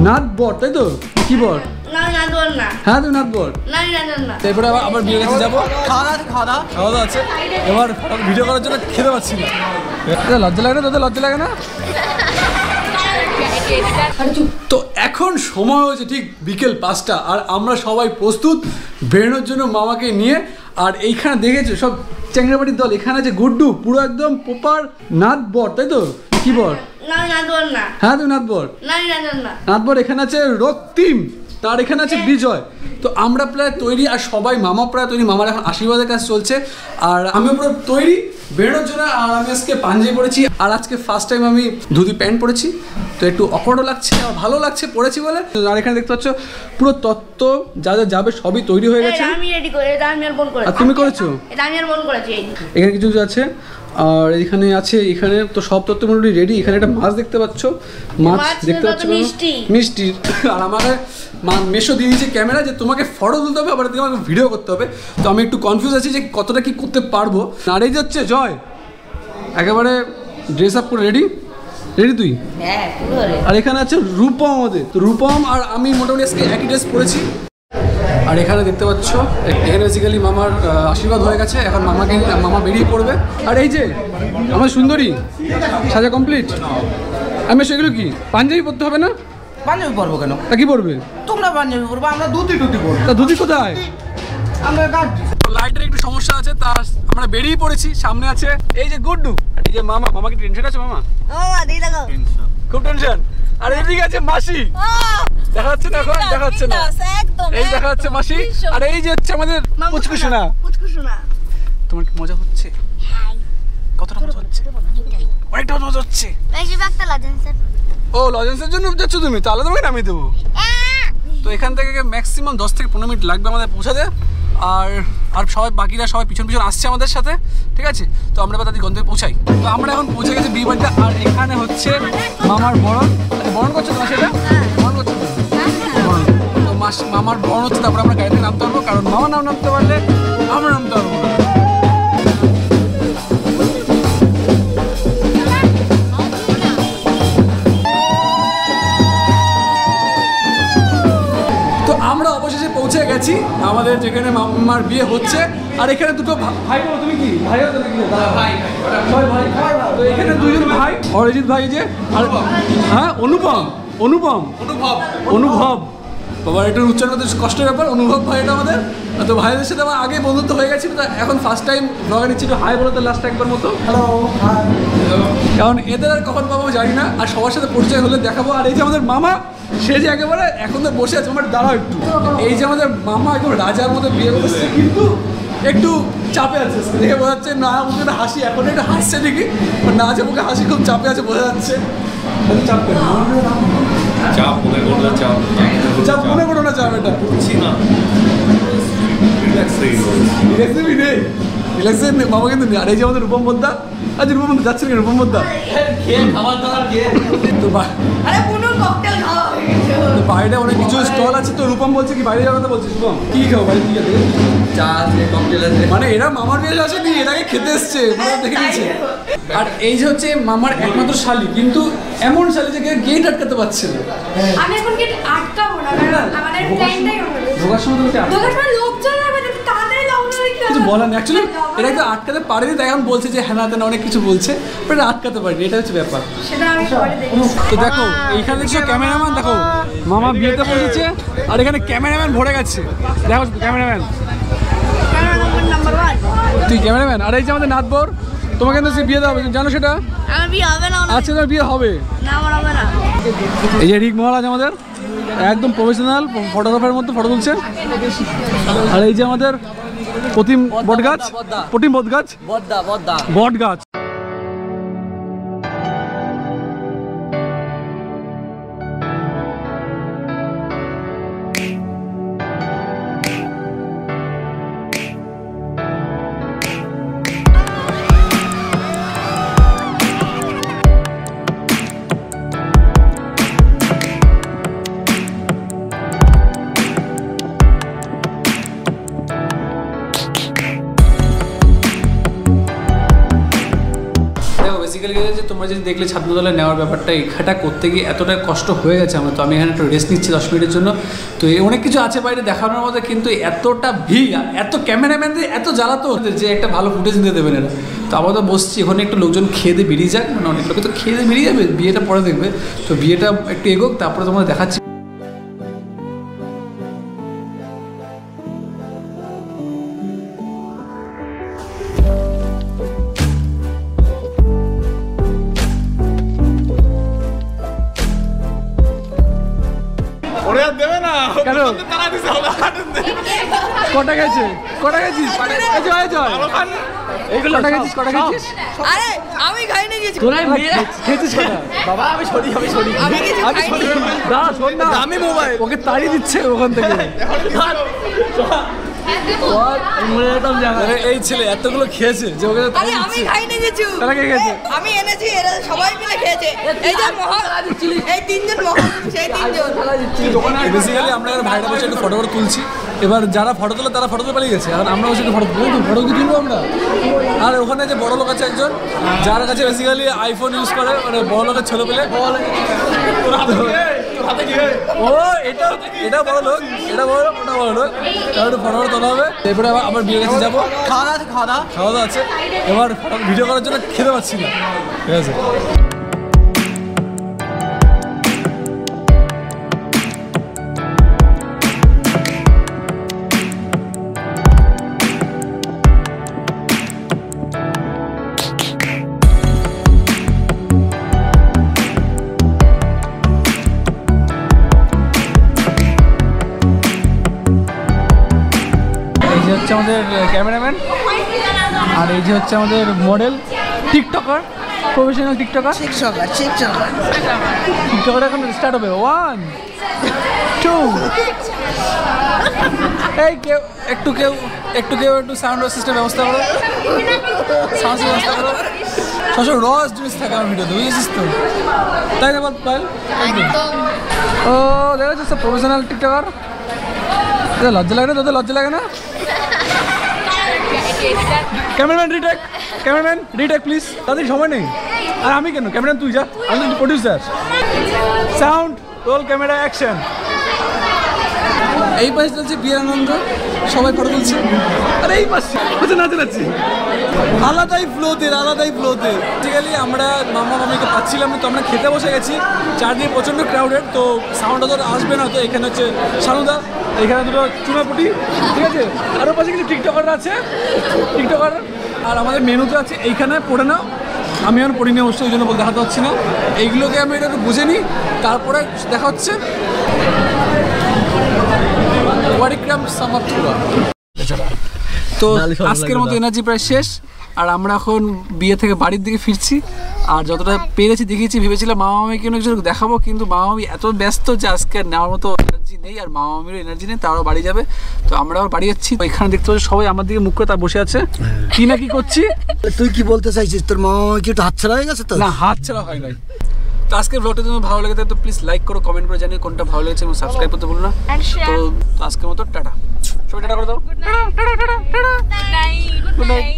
নাথ বর, তাই তো? কি বর? হ্যাঁ তুমি নাথ বর। এরপরে আবার বিয়ের কাছে যাবো, খাওয়া দাওয়া আছে। এবার ভিডিও করার জন্য খেতে পাচ্ছি না। লজ্জা লাগে না তোদের? লজ্জা লাগে না? তো এখন সময় হয়েছে ঠিক বিকেল 5টা, আর আমরা সবাই প্রস্তুত বেরোনোর জন্য মামাকে নিয়ে। আর এইখানে দেখেছো সব চ্যাংড়াবাড়ির দল। এখানে আছে গুড্ডু, পুরো একদম প্রপার নাথ বর, তাই তো? কি বর? হ্যাঁ তুমি নাথ বর। নাথ বর। এখানে আছে রক্তিম, তার এখানে আছে বিজয়। তো আমরা প্রায় তৈরি, আর সবাই মামা প্রায় তৈরি। মামার এখন আশীর্বাদের কাজ চলছে, আর আমিও পুরো তৈরি বেরোনোর জন্য। আর আমি আজকে পাঞ্জাবি পরেছি, আর আজকে ফার্স্ট টাইম আমি ধুতি প্যান্ট পরেছি, তো একটু অকওয়ার্ডও লাগছে আর ভালো লাগছে পরেছি বলে। আর এখানে দেখতে পাচ্ছ পুরো তত্ত্ব যা যা যাবে সবই তৈরি হয়ে গেছে। আর তুমি করেছো? এখানে কিছু কিছু আছে, আর এখানে আছে, এখানে তো সব তত্ত্ব মোটামুটি রেডি। এখানে একটা মাছ দেখতে পাচ্ছ, মাছ দেখতে পাচ্ছ, মিষ্টি। আর আমাকে মেশো দিয়ে দিয়েছে ক্যামেরা, যে তোমাকে ফটো তুলতে হবে, আবার তোমাকে ভিডিও করতে হবে। তো আমি একটু কনফিউজ আছি যে কতটা কি করতে পারবো। আর এই যাচ্ছে জয়, একেবারে ড্রেস আপ করে রেডি তুই? আর এখানে আছে রূপম, আমাদের রূপম আর আমি মোটামুটি আজকে একই ড্রেস পরেছি। আর এখানে দেখতে পাচ্ছ, এখানে বেসিক্যালি মামার আশীর্বাদ হয়ে গেছে, এখন মামা বেরিয়ে পড়বে। আর এই যে আমার সুন্দরী সাজা কমপ্লিট। আমি সেগুলো কি পাঞ্জাবি পরতে হবে না? পাঞ্জাবি পরবো কেন? তা কি পরবে? তোমরা পাঞ্জাবি পরবো, আমরা ধুতি পরবো। তা ধুতি কোথায়? আমরা লাইটের একটু সমস্যা আছে, তা আমরা বেরিয়ে পড়েছি। সামনে আছে এই যে গুড্ডু, এই যে মামা। মামা কি টেনশন আছে? মামা খুব টেনশন। আর এদিকে আছে মাসি, দেখা যাচ্ছে না এখন? দেখা যাচ্ছে না, এই দেখা যাচ্ছে মাসি। আর এই যে হচ্ছে আমাদের পুচকুসোনা। তোমার কি মজা হচ্ছে? কতটা মজা হচ্ছে? অনেকটা মজা হচ্ছে। ও লজেন্সের জন্য যাচ্ছ তুমি? তাহলে তোমাকে নামিয়ে দেবো। তো এখান থেকে ম্যাক্সিমাম 10 থেকে 15 মিনিট লাগবে আমাদের পৌঁছাতে। আর সবাই বাকিরা সবাই পিছন আসছে আমাদের সাথে, ঠিক আছে? তো আমরা তাদের গন্তব্যে পৌঁছাই। তো আমরা এখন পৌঁছে গেছি বিয়ে বাড়িতে। আর এখানে হচ্ছে মামার বরণ করছে তোমার, সেটা বরণ করছে তো? মামার বরণ হচ্ছে, তারপরে আমরা গাড়ি থেকে নামতে পারবো, কারণ মামা নামতে পারলে আমরা নামতে পারবো না। আমরা অবশেষে পৌঁছে গেছি আমাদের যেখানে মামার বিয়ে হচ্ছে। আর এখানে দুটো ভাই, বলো তুমি কি ভাই? ভাই। তো এখানে দুজন ভাই, অরিজিৎ ভাই যে, আর হ্যাঁ অনুভব বাবা, এটা উচ্চারণ করতে কষ্টের ব্যাপার। অনুভব ভাই এটা আমাদের। তো ভাইদের সাথে আমার আগে বন্ধুত্ব হয়ে গেছিল, তো এখন ফার্স্ট টাইম ব্লগে নিচ্ছি। একটু হাই বলো তো লাস্ট একবার মতো। হ্যালো, কারণ এদের আর কখন পাবো জানি না, আর সবার সাথে পরিচয় হলে দেখাবো। আর এই যে আমাদের মামা, সে যে একেবারে এখন তো বসে আছে, আমার দাঁড়াও একটু। এই যে আমাদের মামা একদম রাজার মতো বিয়ে করছে, কিন্তু একটু চাপে আছে। দেখে বোঝা যাচ্ছে না মুখে একটা হাসি, এখন একটু হাসছে দেখি, না আছে মুখে হাসি, খুব চাপে আছে বোঝা যাচ্ছে। চাপ মনে করো না, চাপ এটা রিল্যাক্সেই নেই বাবা, কিন্তু আর এই যে আমাদের রূপম বদ্দা। আজ রূপম বদ্দা যাচ্ছে না, রূপম বদ্দা তো বাইরে অনেক কিছু স্টল আছে। তো রূপম বলছে কি বাইরে যাওয়ার কথা বলছিস? রূপম কি খাবো বাইরে? কি খেতে? চা আছে, ককটেল আছে। মানে এরা মামার বিয়ে আসেনি, এটাকে খেতে এসছে, দেখে নিচ্ছে। আর এই যে হচ্ছে মামার একমাত্র শালি, কিন্তু এমন শালি যে গেট আটকাতে পারছে না। আমি এখন গেট আটকাবো না, কারণ আমাদের প্ল্যানটাই হবে। ঢোকার সময় লোকজন লাগবে, তাড়াতাড়ি কিছু বলার নেই। অ্যাকচুয়ালি এটা একটু আটকাতে পারেনি, তাই এখন বলছে যে হ্যাঁ না অনেক কিছু বলছে, বাট এটা আটকাতে পারেনি, এটা হচ্ছে ব্যাপার। তো দেখো এইখানে দেখছো ক্যামেরাম্যান, দেখো মামা বিয়েতে বসেছে, আর এখানে ক্যামেরাম্যান ভরে গেছে। দেখো ক্যামেরাম্যান, তুই ক্যামেরাম্যান। আর এই যে আমাদের নাথবর, তোমাকে কিন্তু বিয়ে দেওয়া হবে, জানো সেটা? আচ্ছা তোমার বিয়ে হবে না। এই যে রিক মহারাজ আমাদের একদম প্রফেশনাল ফটোগ্রাফারের মতো ফটো তুলছে। আর এই যে আমাদের প্রতিম বটগাছ। তোমরা যদি দেখলে ছাত্রদলে নেওয়ার ব্যাপারটা এখানটা করতে গিয়ে এতটা কষ্ট হয়ে গেছে আমার, তো আমি এখানে একটু রেস্ট নিচ্ছি 10 মিনিটের জন্য। তো অনেক কিছু আছে বাইরে দেখানোর মধ্যে, কিন্তু এতটা ভিড়, এত ক্যামেরাম্যানদের এত জ্বালাতো যে একটা ভালো ফুটেজ নিতে দেবে না। তো আপাতত বসছি, ওখানে একটু লোকজন খেয়ে দিয়ে বেরিয়ে যাক, মানে অনেক লোকে তো খেয়ে দিয়ে বেরিয়ে যাবে, বিয়েটা পরে দেখবে। তো বিয়েটা একটু এগোক, তারপরে তোমরা দেখাচ্ছি। কেন কটা গেছে, কটা গেছিস, কটা গেছিস, কটা গেছিস? আরে আমি খাইনি কিছু, তোরা খেয়েছিস কটা? বাবা আমি সরি দাঁড়া, শোন না, আমি মোবাইল ওকে তাড়িয়ে দিচ্ছে ওখান থেকে। এই ছেলে এতগুলো খেয়েছে যে ওকে তাড়িয়ে দিচ্ছে। আমি খাইনি কিছু, তারা কে খেয়েছে? আমি এনেছি, এরা সবাই মিলে খেয়েছে। এই যে এই তিনজন সেই তিনজন। বেসিক্যালি আমরা ভাইরা বসে একটু ফটো তুলছি। এবার যারা ফটো তোলে তারা ফটো পালিয়ে গেছে, আর আমরা বসে একটু ফটো কি তুলবো আমরা। আর ওখানে যে বড় লোক আছে একজন, যার কাছে বেসিক্যালি আইফোন ইউজ করে, মানে বড় লোকের ছেলে পেলে। ও এটা বড় লোক, এটা বড় লোক, ওটা বড় লোক। তাহলে একটু ফটো তোলা হবে, এরপরে আবার বিয়ের কাছে যাবো। খাওয়া দাওয়া আছে। এবার ভিডিও করার জন্য খেতে পাচ্ছি না, ঠিক আছে। হচ্ছে আমাদের ক্যামেরাম্যান, আর এই যে হচ্ছে আমাদের model, TikToker, professional TikToker. TikToker এখন স্টার্ট হবে। 1 2 এই কেউ একটু সাউন্ড সিস্টেম ব্যবস্থা করো, সাউন্ড ব্যবস্থা করো। সবসময় রস জিনিস থাকে আমার ভিডিওতে, বুঝেছিস তো, তাই না? বল ও দেখা যাচ্ছে প্রফেশনাল টিকটকার। লজ্জা লাগে না তোদের? লজ্জা লাগে না? ক্যামেরাম্যান রিটেক প্লিজ, তাদের সময় নেই। আর আমি কেন ক্যামেরাম্যান? তুই যা, আমি তো producer. Sound roll, camera, action. এই পাশে চলছে বিয়ের আনন্দ, সবাই ফটো তুলছে। আর এই পাশে নাচি আলাদাই ফ্লোতে। বেসিক্যালি আমরা মামা মামিকে পাচ্ছিলাম না, তো আমরা খেতে বসে গেছি। চারদিকে প্রচণ্ড ক্রাউডেড, তো সাউন্ড ওদের আসবে না। তো এখানে হচ্ছে সানুদা, এখানে দুটো চুনাপুটি, ঠিক আছে। আরও পাশে কিছু টিকটকার আছে, আর আমাদের মেনুতে আছে এইখানে, পড়ে নাও। আমি আর পড়িনি অবশ্যই, ওই জন্য দেখাতে পারছি না। এইগুলোকে আমি এটা একটু বুঝে নিই, তারপরে দেখা হচ্ছে। তো আজকের মতো এনার্জি প্রায় শেষ, আর আমরা এখন বিয়ে থেকে বাড়ির দিকে ফিরছি। আর যতটা পেরেছি দেখিয়েছি, ভেবেছিলাম মামা মামিকে কিছু দেখাবো, কিন্তু মামা মামি এত ব্যস্ত যে আজকে নেওয়ার মতো এনার্জি নেই, আর মামা মামিরও এনার্জি নেই, তারাও বাড়ি যাবে। তো আমরা আবার বাড়ি যাচ্ছি। এখানে দেখতে পাচ্ছি সবাই আমার দিকে মুখ করে তার বসে আছে। কি না কি করছি? তুই কি বলতে চাইছিস? তোর মামা মামি কি একটু হাতছাড়া হয়ে গেছে? তো না, হাতছাড়া হয় নাই। তো আজকের ব্লগটা যদি ভালো লাগে তো প্লিজ লাইক করো, কমেন্ট করে জানিয়ে কোনটা ভালো লেগেছে, এবং সাবস্ক্রাইব করতে ভুলো না। তো আজকের মতো টাটা, সবাই টাটা করে দাও। Good night.